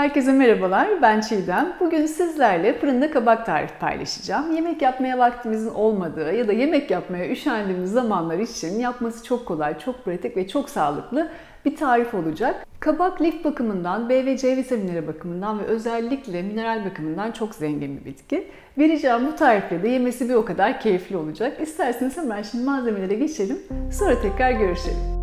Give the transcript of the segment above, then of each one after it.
Herkese merhabalar, ben Çiğdem. Bugün sizlerle fırında kabak tarifi paylaşacağım. Yemek yapmaya vaktimizin olmadığı ya da yemek yapmaya üşendiğimiz zamanlar için yapması çok kolay, çok pratik ve çok sağlıklı bir tarif olacak. Kabak lif bakımından, B ve C vitaminleri bakımından ve özellikle mineral bakımından çok zengin bir bitki. Vereceğim bu tarifle de yemesi bir o kadar keyifli olacak. İsterseniz hemen şimdi malzemelere geçelim, sonra tekrar görüşelim.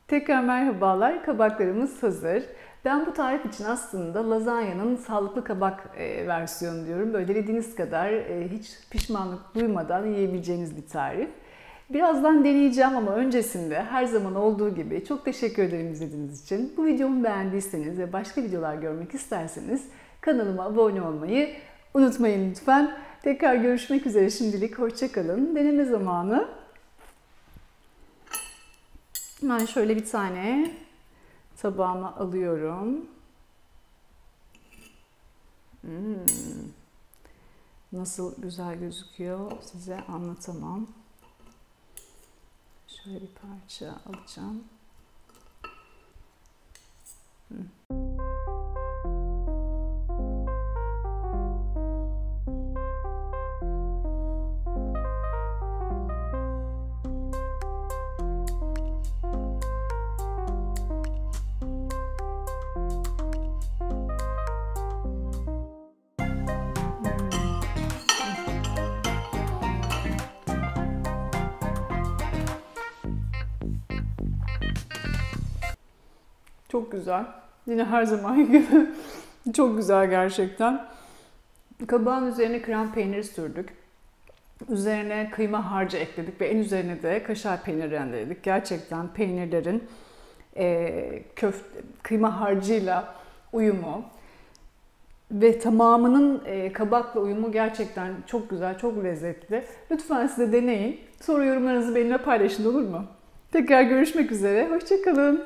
Tekrar merhabalar, kabaklarımız hazır. Ben bu tarif için aslında lazanyanın sağlıklı kabak versiyonu diyorum. Böyle dilediğiniz kadar hiç pişmanlık duymadan yiyebileceğiniz bir tarif. Birazdan deneyeceğim ama öncesinde her zaman olduğu gibi çok teşekkür ederim izlediğiniz için. Bu videomu beğendiyseniz ve başka videolar görmek isterseniz kanalıma abone olmayı unutmayın lütfen. Tekrar görüşmek üzere, şimdilik hoşça kalın. Deneme zamanı. Ben şöyle bir tane tabağıma alıyorum. Nasıl güzel gözüküyor size anlatamam. Şöyle bir parça alacağım. Çok güzel. Yine her zaman gibi çok güzel gerçekten. Kabağın üzerine krem peyniri sürdük. Üzerine kıyma harcı ekledik ve en üzerine de kaşar peyniri rendeledik. Gerçekten peynirlerin kıyma harcıyla uyumu ve tamamının kabakla uyumu gerçekten çok güzel, çok lezzetli. Lütfen siz de deneyin. Soru yorumlarınızı benimle paylaşın, olur mu? Tekrar görüşmek üzere. Hoşça kalın.